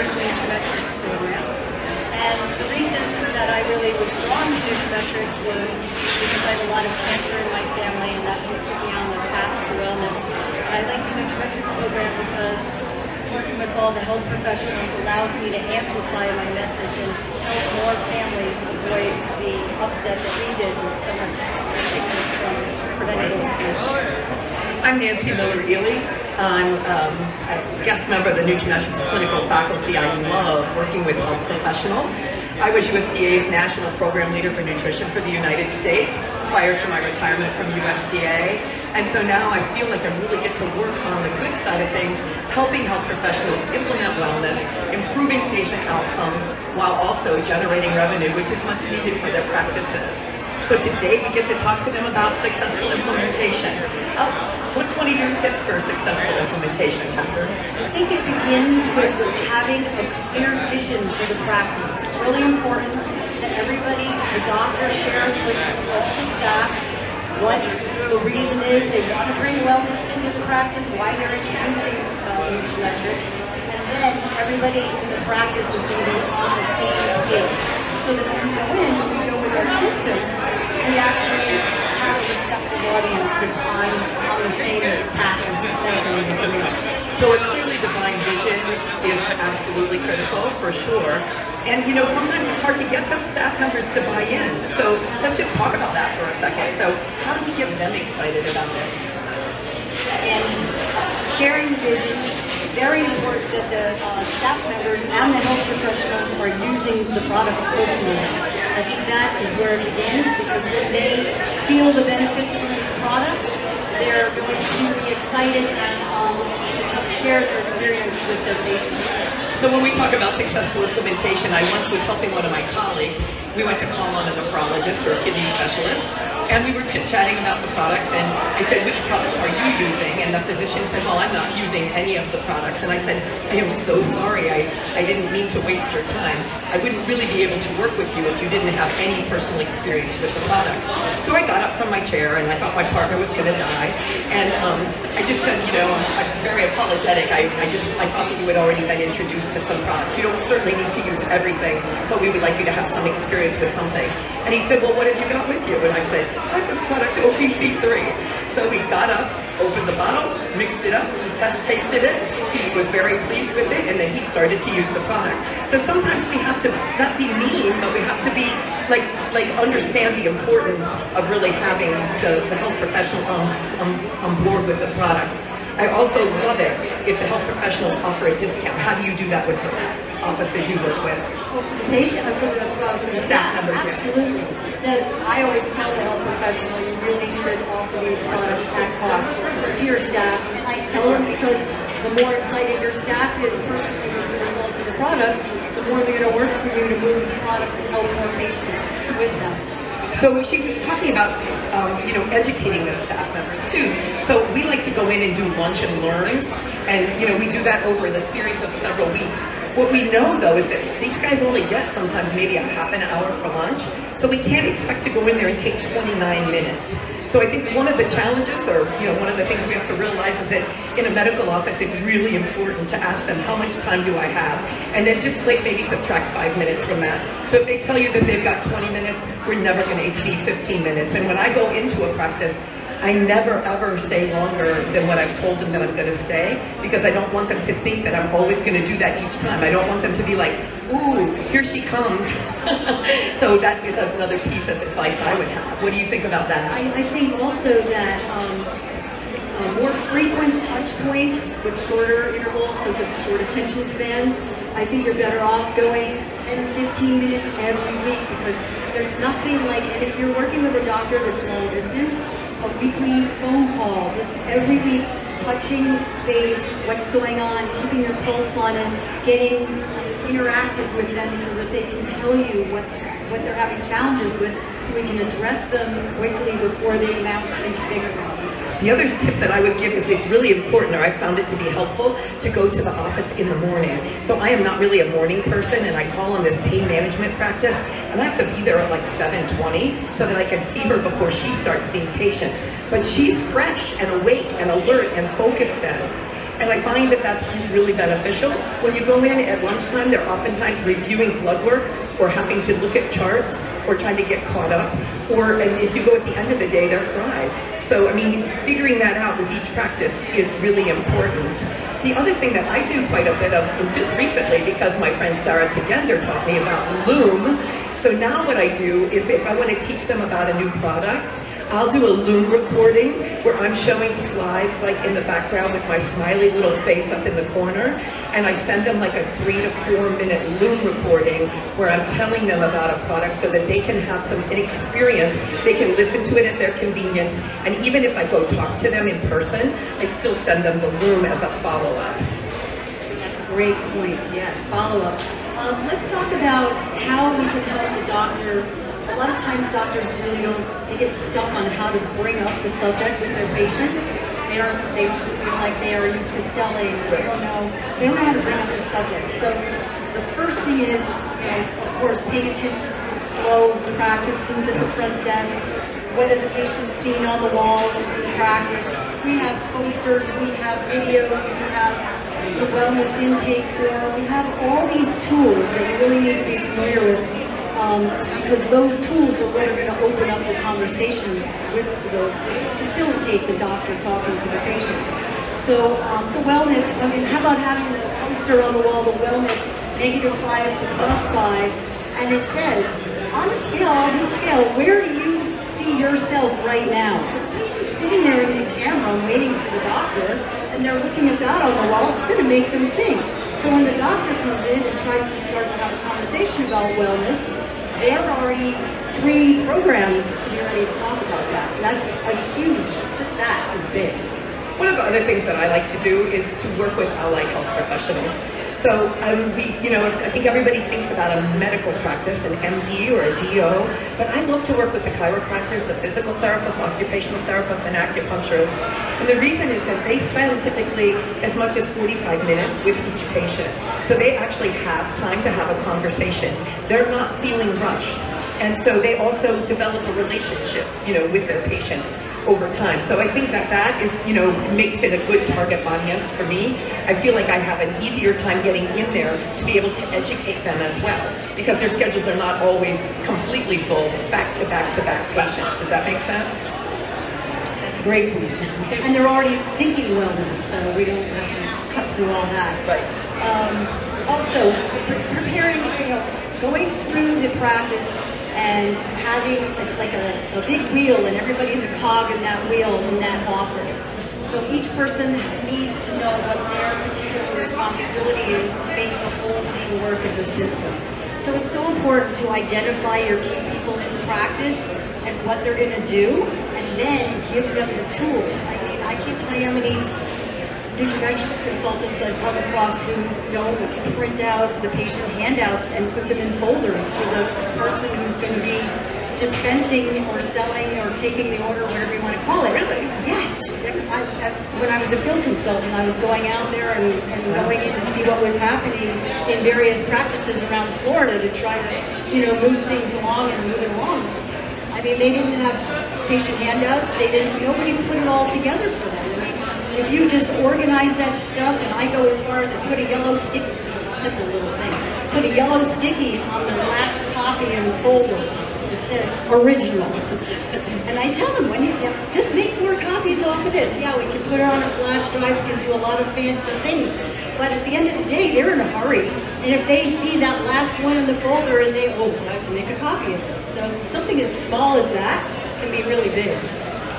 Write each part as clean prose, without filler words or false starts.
first nutraMetrix program. And the reason that I really was drawn to nutraMetrix was because I have a lot of cancer in my family, and that's what put me on the path to wellness. And I like the nutraMetrix program because working with all the health professionals allows me to amplify my message and help more families avoid the upset that we did with so much sickness from preventative cancer. I'm Nancy Miller-Ihli. I'm a guest member of the nutraMetrix clinical faculty. I love working with health professionals. I was USDA's National Program Leader for Nutrition for the United States prior to my retirement from USDA. And so now I feel like I really get to work on the good side of things, helping health professionals implement wellness, improving patient outcomes, while also generating revenue, which is much needed for their practices. So today we get to talk to them about successful implementation. What's one of your tips for successful implementation, Katherine? I think it begins with having a clear vision for the practice. It's really important that everybody, the doctor, shares with all the staff what the reason is they want to bring wellness into the practice, why they're introducing nutraMetrix, and then everybody in the practice is going to be on the same page. So that when we go with our systems, we actually have a receptive audience that's on the same path as we. So a clearly defined vision is absolutely critical, for sure. And you know, sometimes it's hard to get the staff members to buy in. So let's just talk about that for a second. So how do we get them excited about this? And sharing the vision, very important that the staff members and the health professionals are using the products personally. I think that is where it begins, because when they feel the benefits from these products, they're going to be excited and to share their experience with their patients. So when we talk about successful implementation, I once was helping one of my colleagues. We went to call on a nephrologist or a kidney specialist, and we were chit-chatting about the products, and I said, which products are you using? And the physician said, well, I'm not using any of the products. And I said, I am so sorry, I didn't mean to waste your time. I wouldn't really be able to work with you if you didn't have any personal experience with the products. So I got up from my chair, and I thought my partner was gonna die. And I just said, you know, I'm very apologetic. I thought that you had already been introduced to some products. You don't certainly need to use everything, but we would like you to have some experience with something. And he said, well, what have you got with you? And I said, I have this product, OPC3. So we got up, opened the bottle, mixed it up, he tasted it, he was very pleased with it, and then he started to use the product. So sometimes we have to not be mean, but we have to be like understand the importance of really having the health professional on board with the products. I also love it if the health professionals offer a discount. How do you do that with the offices you work with? Well, for the patient, for the staff members, absolutely. That I always tell the health professional, you really should offer these products at cost to your staff. And I tell them because the more excited your staff is personally with the results of the products, the more they're going to work for you to move the products and help more patients with them. So she was talking about, you know, educating the staff members too. So we like to go in and do lunch and learns, and you know, we do that over the series of several weeks. What we know though is that these guys only get sometimes maybe a half an hour for lunch, so we can't expect to go in there and take 29 minutes. So I think one of the challenges, or you know, one of the things we have to realize is that in a medical office, it's really important to ask them, how much time do I have? And then just like maybe subtract 5 minutes from that. So if they tell you that they've got 20 minutes, we're never going to exceed 15 minutes. And when I go into a practice, I never ever stay longer than what I've told them that I'm going to stay, because I don't want them to think that I'm always going to do that each time. I don't want them to be like, ooh, here she comes. So that is another piece of advice I would have. What do you think about that? I think also that more frequent touch points with shorter intervals because of short attention spans. I think you're better off going 10-15 minutes every week, because there's nothing like, and if you're working with a doctor that's long distance, a weekly phone call, just every week, touching base, what's going on, keeping your pulse on it, getting interactive with them so that they can tell you what they're having challenges with, so we can address them quickly before they mount into bigger problems. The other tip that I would give is it's really important, or I found it to be helpful, to go to the office in the morning. So I am not really a morning person, and I call on this pain management practice, and I have to be there at like 7:20 so that I can see her before she starts seeing patients. But she's fresh and awake and alert and focused then. And I find that that's just really beneficial. When you go in at lunchtime, they're oftentimes reviewing blood work or having to look at charts or trying to get caught up. Or and if you go at the end of the day, they're fried. So, I mean, figuring that out with each practice is really important. The other thing that I do quite a bit of, and just recently, because my friend Sarah Tegender taught me about Loom, so now what I do is if I want to teach them about a new product, I'll do a Loom recording where I'm showing slides like in the background with my smiley little face up in the corner, and I send them like a 3 to 4 minute Loom recording where I'm telling them about a product so that they can have some experience. They can listen to it at their convenience, and even if I go talk to them in person, I still send them the Loom as a follow-up. That's a great point, yes, follow-up. Let's talk about how we can help the doctor. A lot of times doctors really they get stuck on how to bring up the subject with their patients. They feel like they are used to selling, they don't know how to bring up the subject. So the first thing is, of course, paying attention to the flow of the practice, who's at the front desk, what are the patients seeing on the walls in the practice. We have posters, we have videos, we have the wellness intake form, we have all these tools that you really need to be familiar with. Because those tools are what are going to open up the conversations facilitate the doctor talking to the patients. So the wellness, I mean, how about having the poster on the wall, the wellness, -5 to +5, and it says, on this scale, where do you see yourself right now? So the patient's sitting there in the exam room waiting for the doctor, and they're looking at that on the wall, it's going to make them think. So when the doctor comes in and tries to start to have a conversation about wellness, they're already pre-programmed to be ready to talk about that. That's a huge, just that is big. One of the other things that I like to do is to work with allied health professionals. So I think everybody thinks about a medical practice, an MD or a DO, but I love to work with the chiropractors, the physical therapists, occupational therapists, and acupuncturists. And the reason is that they spend typically as much as 45 minutes with each patient. So they actually have time to have a conversation. They're not feeling rushed. And so they also develop a relationship, with their patients over time. So I think that is, makes it a good target audience for me. I feel like I have an easier time getting in there to be able to educate them as well, because their schedules are not always completely full, back-to-back-to-back patients. Does that make sense? That's a great point. And they're already thinking wellness, so we don't have to cut through all that. Right. Also, preparing, going through the practice and having, it's like a big wheel, and everybody's a cog in that wheel in that office. So each person needs to know what their particular responsibility is to make the whole thing work as a system. So it's so important to identify your key people in the practice and what they're going to do, and then give them the tools. I mean, I can't tell you how many nutraMetrix consultants I've come across who don't print out the patient handouts and put them in folders for the person who's going to be dispensing or selling or taking the order, whatever you want to call it. Really? Yes. When I was a field consultant, I was going out there and going in to see what was happening in various practices around Florida to try to, move things along and move it along. I mean, they didn't have patient handouts. Nobody put it all together for them. If you just organize that stuff, and I go as far as to put a yellow sticky, it's a simple little thing, put a yellow sticky on the last copy in the folder that says original. And I tell them, just make more copies off of this. Yeah, we can put it on a flash drive, we can do a lot of fancy things, but at the end of the day, they're in a hurry. And if they see that last one in the folder and I have to make a copy of this. So something as small as that can be really big.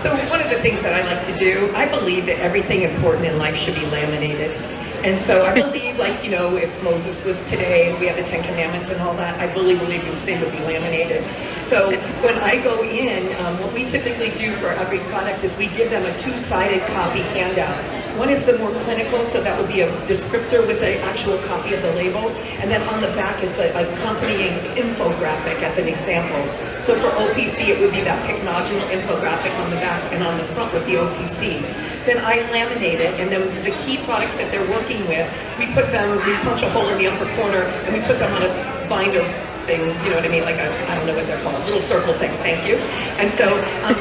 So one of the things that I like to do, I believe that everything important in life should be laminated. And so I believe, if Moses was today and we have the 10 Commandments and all that, I believe they would be laminated. So when I go in, what we typically do for every product is we give them a 2-sided copy handout. One is the more clinical, so that would be a descriptor with the actual copy of the label. And then on the back is the accompanying infographic as an example. So for OPC, it would be that pycnogenal infographic on the back, and on the front with the OPC. Then I laminate it, and then the key products that they're working with, we punch a hole in the upper corner, and we put them on a binder thing, you know what I mean? Like I don't know what they're called, little circle things, thank you. And so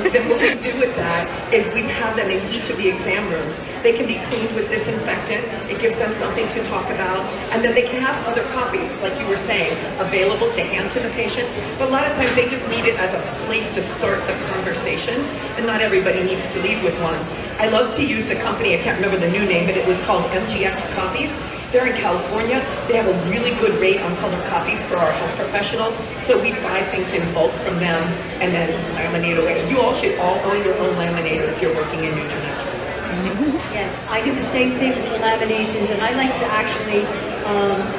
then what we do with that is we have them in each of the exam rooms. They can be cleaned with disinfectant. It gives them something to talk about. And then they can have other copies, like you were saying, available to hand to the patients. But a lot of times they just need it as a place to start the conversation, and not everybody needs to leave with one. I love to use the company, I can't remember the new name, but it was called MGX Copies. They're in California. They have a really good rate on color copies for our health professionals. So we buy things in bulk from them and then laminate away. You all should all own your own laminator if you're working in nutraMetrix. Yes, I do the same thing with the laminations, and I like to actually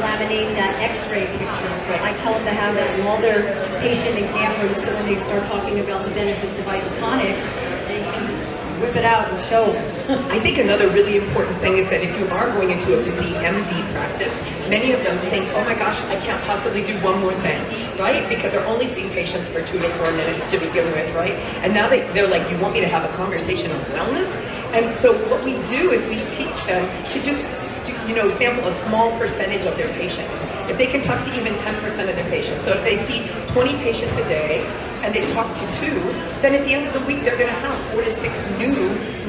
laminate that x-ray picture. I tell them to have that in all their patient exam rooms, so when they start talking about the benefits of isotonics, then you can just whip it out and show them. I think another really important thing is that if you are going into a busy MD practice, many of them think, oh my gosh, I can't possibly do one more thing, right? Because they're only seeing patients for 2 to 4 minutes to begin with, right? And now they're like, you want me to have a conversation on wellness? And so what we do is we teach them to just sample a small percentage of their patients. If they can talk to even 10% of their patients. So if they see 20 patients a day and they talk to 2, then at the end of the week they're going to have 4 to 6 new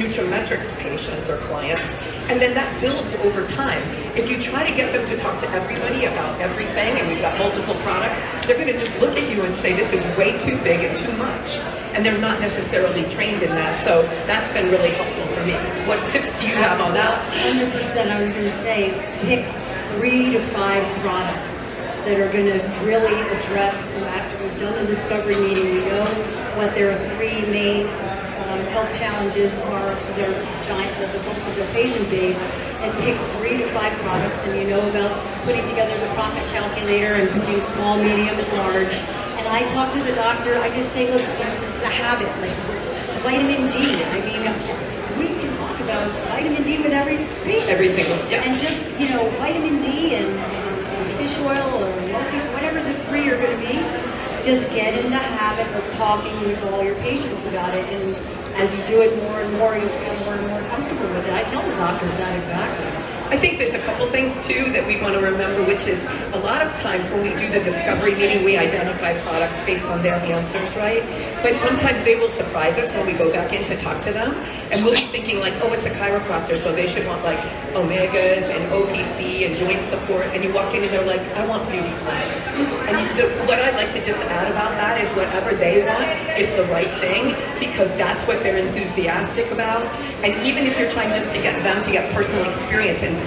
nutraMetrix patients or clients. And then that builds over time. If you try to get them to talk to everybody about everything, and we've got multiple products, they're going to just look at you and say, this is way too big and too much. And they're not necessarily trained in that. So that's been really helpful for me. What tips do you have on that? 100%. I was going to say, pick 3 to 5 products that are going to really address, after we've done the discovery meeting, we know what their 3 main health challenges are for their giant, of their patient base, and pick 3 to 5 products, and you know about putting together the profit calculator and putting small, medium, and large. And I talk to the doctor, I just say, look, this is a habit, like vitamin D. I mean, we can talk about vitamin D with every patient. Every single, yeah. And just, vitamin D and fish oil or whatever the 3 are going to be, just get in the habit of talking with all your patients about it. And as you do it more and more, you'll feel more and more comfortable with it. I tell the doctors that exactly. I think there's a couple things too that we want to remember, which is a lot of times when we do the discovery meeting, we identify products based on their answers, right? But sometimes they will surprise us when we go back in to talk to them, and we'll be thinking like, oh, it's a chiropractor, so they should want like omegas and OPC and joint support, and you walk in and they're like, I want beauty plan. And what I'd like to just add about that is whatever they want is the right thing, because that's what they're enthusiastic about. And even if you're trying just to get them to get personal experience and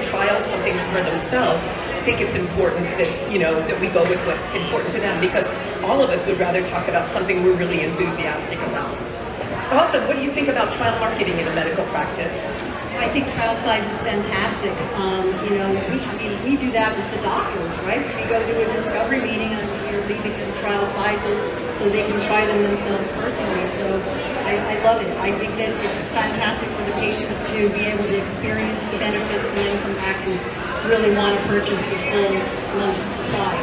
trial something for themselves, I think it's important that that we go with what's important to them, because all of us would rather talk about something we're really enthusiastic about. Also, what do you think about trial marketing in a medical practice? I think trial size is fantastic. We do that with the doctors, right? We go to a discovery meeting and we're leaving them trial sizes so they can try them themselves personally. So I love it. I think that it's fantastic for the patients to be able to experience the benefits and then come back and really want to purchase the full month supply.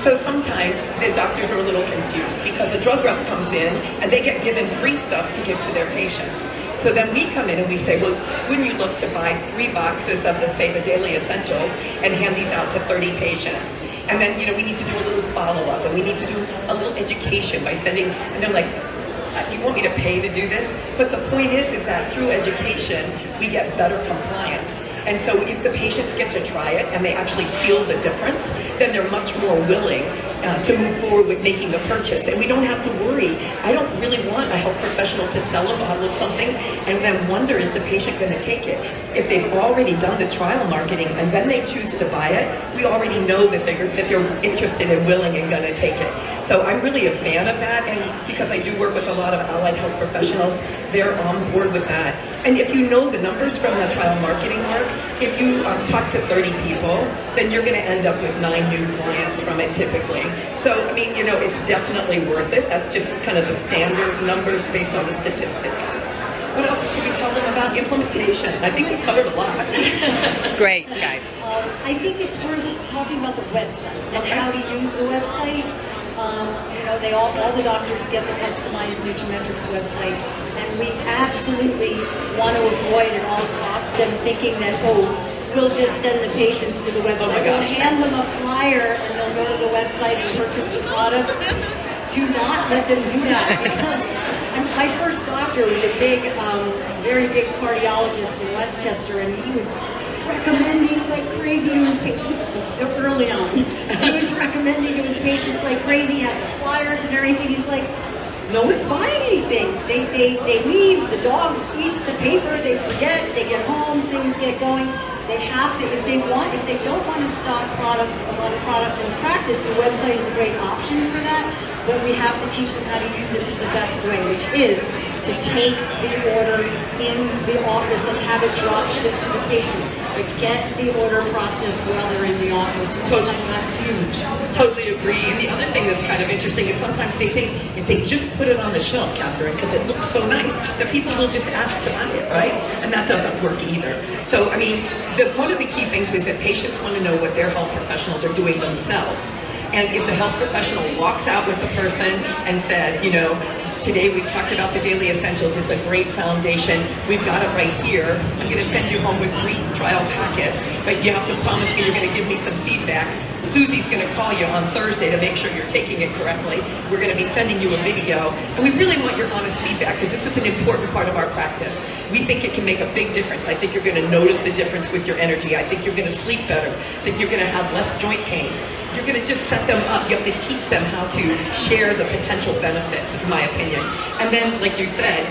So sometimes the doctors are a little confused because a drug rep comes in and they get given free stuff to give to their patients. So then we come in and we say, well, wouldn't you love to buy 3 boxes of the, say, the daily essentials and hand these out to 30 patients? And then, we need to do a little follow-up, and we need to do a little education by sending, and they're like, you want me to pay to do this? But the point is that through education, we get better compliance. And so if the patients get to try it and they actually feel the difference, then they're much more willing to move forward with making the purchase. And we don't have to worry. I don't really want a health professional to sell a bottle of something and then wonder, is the patient going to take it? If they've already done the trial marketing and then they choose to buy it, we already know that they're interested and willing and going to take it. So I'm really a fan of that, and because I do work with a lot of allied health professionals, they're on board with that. And if you know the numbers from the trial marketing, Mark, if you talk to 30 people, then you're going to end up with 9 new clients from it typically. So, I mean, it's definitely worth it. That's just kind of the standard numbers based on the statistics. What else should we tell them about implementation? I think we've covered a lot. It's great, guys. I think it's worth talking about the website and how to use the website. All the doctors get the customized nutraMetrix website, and we absolutely want to avoid at all costs them thinking that, we'll just send the patients to the website. Oh my gosh. We'll hand them a flyer and they'll go to the website and purchase the product. Do not let them do that, because my first doctor was a very big cardiologist in Westchester, and he was recommending like crazy to his patients early on. He was recommending to his patients like crazy, he had the flyers and everything. He's like, no one's buying anything. They leave, the dog eats the paper, they forget, they get home, things get going. They have to, if they don't want to stock a lot of product in practice, the website is a great option for that, but we have to teach them how to use it to the best way, which is to take the order in the office and have it drop shipped to the patient. But get the order process while they're in the office. Totally. That's huge. Totally agree. And the other thing that's kind of interesting is sometimes they think if they just put it on the shelf, Catherine, because it looks so nice, that people will just ask to buy it, right? And that doesn't work either. So, I mean, one of the key things is that patients want to know what their health professionals are doing themselves. And if the health professional walks out with the person and says, you know, today we've talked about the daily essentials, it's a great foundation, we've got it right here, I'm going to send you home with 3 trial packets, but you have to promise me you're going to give me some feedback. Susie's going to call you on Thursday to make sure you're taking it correctly. We're going to be sending you a video, and we really want your honest feedback because this is an important part of our practice. We think it can make a big difference. I think you're going to notice the difference with your energy. I think you're going to sleep better. I think you're going to have less joint pain. You're going to just set them up. You have to teach them how to share the potential benefits, in my opinion. And then, like you said,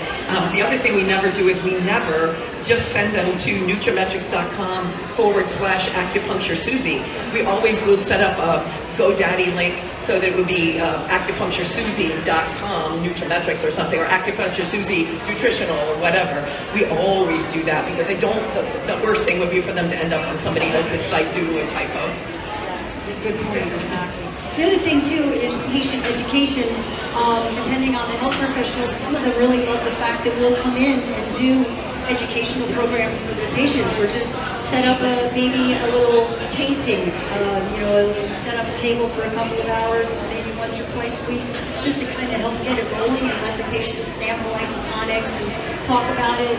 the other thing we never do is we never just send them to nutrametrix.com/acupuncture Susie. We always will set up a GoDaddy link so that it would be acupuncturesusie.com nutraMetrix or something, or acupuncture Susie nutritional or whatever. We always do that because the worst thing would be for them to end up on somebody else's site due to a typo. Good point, exactly. The other thing too is patient education. Depending on the health professionals, some of them really love the fact that we'll come in and do educational programs for their patients, or just set up maybe a little tasting, set up a table for a couple of hours, maybe once or twice a week, just to kind of help get it rolling and let the patients sample isotonics and talk about it.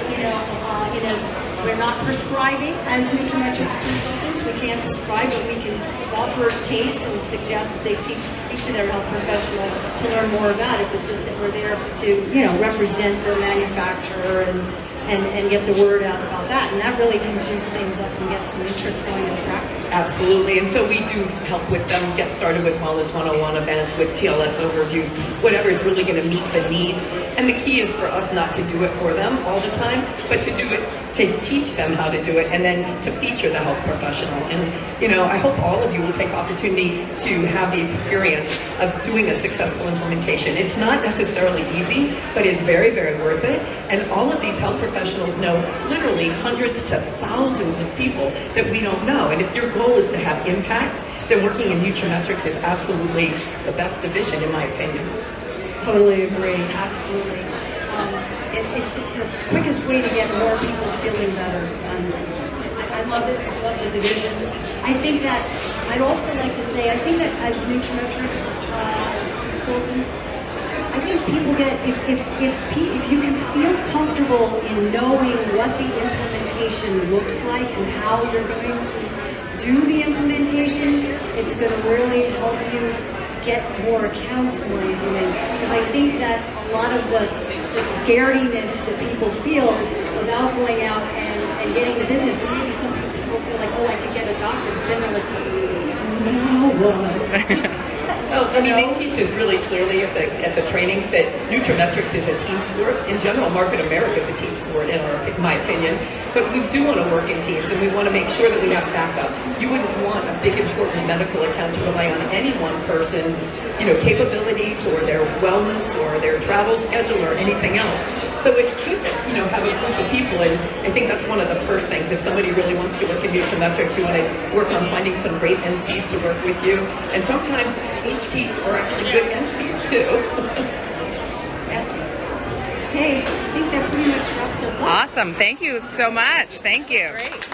We're not prescribing as nutraMetrix consultants. We can't prescribe, but we can offer tastes and suggest that they speak to their health professional to learn more about it, but just that we're there to, represent the manufacturer and get the word out about that. And that really can juice things up and get some interest going in practice. Absolutely. And so we do help with them get started with Wellness 101 events, with TLS overviews, whatever is really going to meet the needs. And the key is for us not to do it for them all the time, but to do it, to teach them how to do it, and then to feature the health professional. And, I hope all of you will take opportunity to have the experience of doing a successful implementation. It's not necessarily easy, but it's very, very worth it. And all of these health professionals know literally hundreds to thousands of people that we don't know. And if your goal is to have impact, then working in nutraMetrix is absolutely the best division, in my opinion. Totally agree, absolutely. It's the quickest way to get more people feeling better. I love it. I love the division. I think that I'd also like to say, I think that as nutraMetrix consultants, I think people get, if you can feel comfortable in knowing what the implementation looks like and how you're going to do the implementation, it's going to really help you get more accounts more easily. Because I think that a lot of the scariness that people feel without going out and getting the business, and maybe some people feel like, oh, I could get a doctor, but then they're like, now what? Oh, I mean, they teach us really clearly at the trainings that nutraMetrix is a team sport. In general, Market America is a team sport, in my opinion. But we do want to work in teams, and we want to make sure that we have backup. You wouldn't want a big, important medical account to rely on any one person's, capabilities or their wellness or their travel schedule or anything else. So it's good to, have a group of people, and I think that's one of the first things. If somebody really wants to work in nutraMetrix, you want to work on finding some great NCs to work with you. And sometimes HPs are actually good NCs too. Yes. Okay, I think that pretty much wraps us up. Awesome. Thank you so much. Thank you. Great.